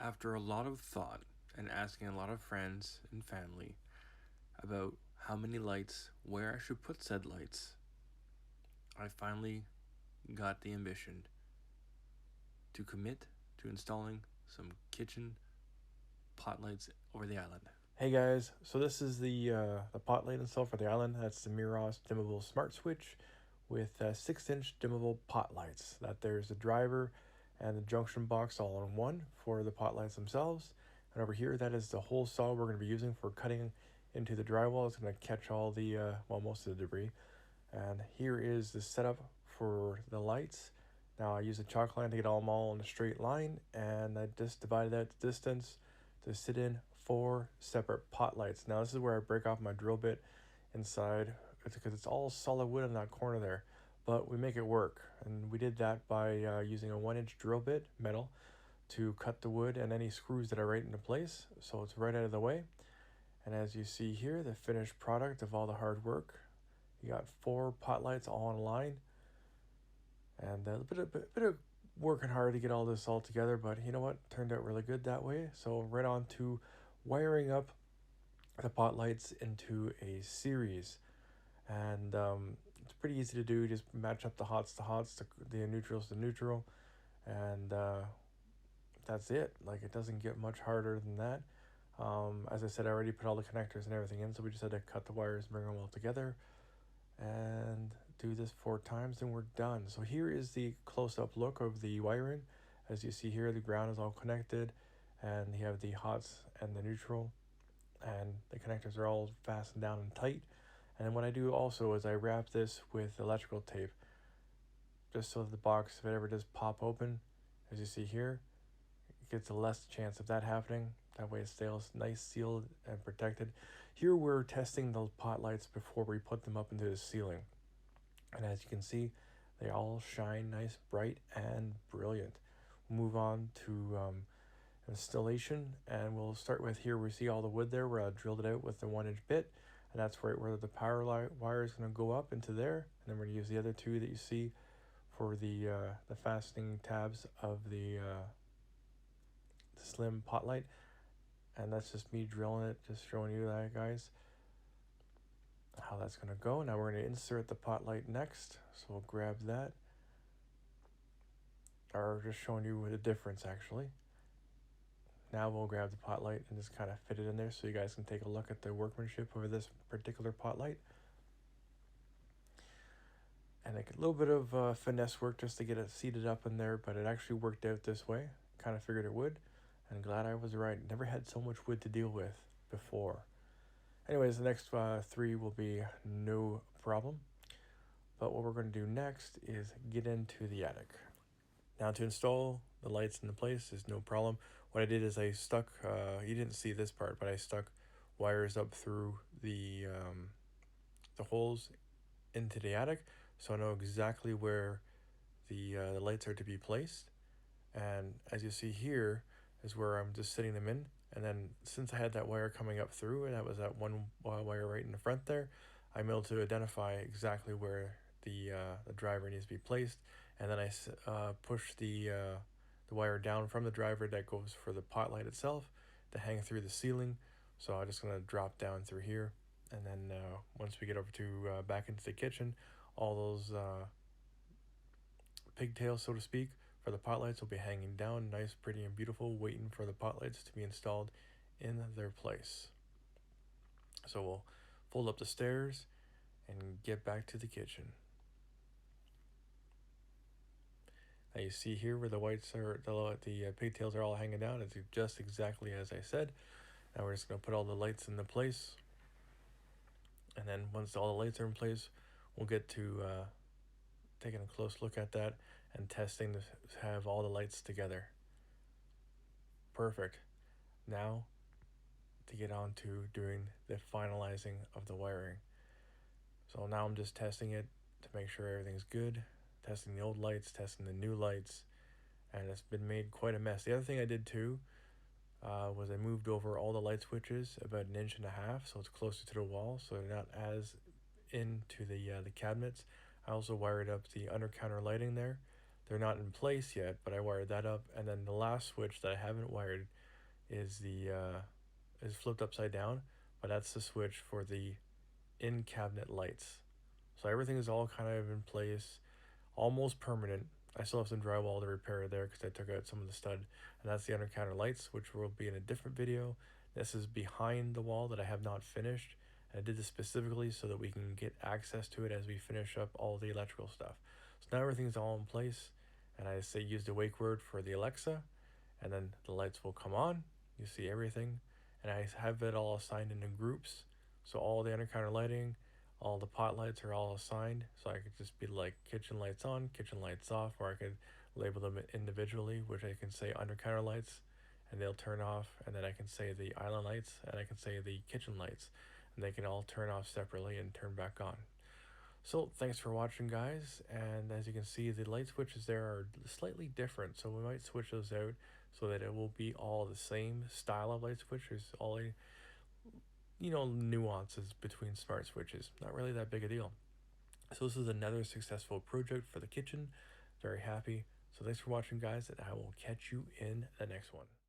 After a lot of thought and asking a lot of friends and family about how many lights, where I should put said lights, I finally got the ambition to commit to installing some kitchen pot lights over the island. Hey guys, so this is the pot light install for the island. That's the Miros dimmable smart switch with 6-inch dimmable pot lights. That there's the driver and the junction box all in one for the pot lights themselves. And over here, that is the hole saw we're going to be using for cutting into the drywall. It's going to catch all the most of the debris. And here is the setup for the lights. Now I use a chalk line to get them all in a straight line, and I just divided that distance to sit in 4 separate pot lights. Now this is where I break off my drill bit inside. It's because it's all solid wood in that corner there, but we make it work. And we did that by using a 1-inch drill bit, metal, to cut the wood and any screws that are right into place, so it's right out of the way. And as you see here, the finished product of all the hard work. You got 4 pot lights all in line, and a bit of working hard to get all this all together, but you know what? Turned out really good that way. So right on to wiring up the pot lights into a series, and it's pretty easy to do. Just match up the hots to hots, the neutrals to neutral, and that's it. Like, it doesn't get much harder than that. As I said, I already put all the connectors and everything in, so we just had to cut the wires and bring them all together and do this 4 times, and we're done. So here is the close-up look of the wiring. As you see here, the ground is all connected, and you have the hots and the neutral, and the connectors are all fastened down and tight. And then what I do also is I wrap this with electrical tape, just so that the box, if it ever does pop open, as you see here, it gets a less chance of that happening. That way it stays nice, sealed, and protected. Here we're testing the pot lights before we put them up into the ceiling. And as you can see, they all shine nice, bright, and brilliant. We'll move on to installation, and we'll start with here. We see all the wood there where I drilled it out with the 1-inch bit, and that's right where the power wire is going to go up into there. And then we're going to use the other 2 that you see for the fastening tabs of the slim pot light. And that's just me drilling it, just showing you that, guys, how that's going to go. Now we're going to insert the pot light next, so we'll grab that, or just showing you the difference actually. Now we'll grab the pot light and just kind of fit it in there so you guys can take a look at the workmanship of this particular pot light. And a little bit of finesse work just to get it seated up in there, but it actually worked out this way. Kind of figured it would, and glad I was right. Never had so much wood to deal with before. Anyways, the next 3 will be no problem. But what we're going to do next is get into the attic. Now to install the lights into place is no problem. What I did is I stuck, you didn't see this part, but I stuck wires up through the holes into the attic, so I know exactly where the lights are to be placed. And as you see here is where I'm just sitting them in. And then since I had that wire coming up through, and that was that one wire right in the front there, I'm able to identify exactly where the driver needs to be placed. And then I push the wire down from the driver that goes for the pot light itself to hang through the ceiling. So I'm just going to drop down through here. And then once we get over to back into the kitchen, all those pigtails, so to speak, for the pot lights will be hanging down nice, pretty, and beautiful, waiting for the pot lights to be installed in their place. So we'll fold up the stairs and get back to the kitchen. Now you see here where the whites are, the pigtails are all hanging down. It's just exactly as I said. Now we're just going to put all the lights into place. And then once all the lights are in place, we'll get to taking a close look at that and testing to have all the lights together. Perfect. Now to get on to doing the finalizing of the wiring. So now I'm just testing it to make sure everything's good, testing the old lights, testing the new lights, and it's been made quite a mess. The other thing I did too was I moved over all the light switches about 1.5 inches, so it's closer to the wall, so they're not as into the cabinets. I also wired up the under counter lighting there they're not in place yet, but I wired that up. And then the last switch that I haven't wired is is flipped upside down, but that's the switch for the in cabinet lights. So everything is all kind of in place, almost permanent. I still have some drywall to repair there because I took out some of the stud, and that's the under counter lights, which will be in a different video. This is behind the wall that I have not finished, and I did this specifically so that we can get access to it as we finish up all the electrical stuff. So now everything's all in place, and I say use the wake word for the Alexa, and then the lights will come on. You see everything, and I have it all assigned into groups. So all the under counter lighting, all the pot lights are all assigned, so I could just be like kitchen lights on, kitchen lights off, or I could label them individually, which I can say under counter lights and they'll turn off, and then I can say the island lights and I can say the kitchen lights, and they can all turn off separately and turn back on. So thanks for watching, guys, and as you can see, the light switches there are slightly different, so we might switch those out so that it will be all the same style of light switch. There's all nuances between smart switches, not really that big a deal. So this is another successful project for the kitchen. Very happy. So thanks for watching, guys, and I will catch you in the next one.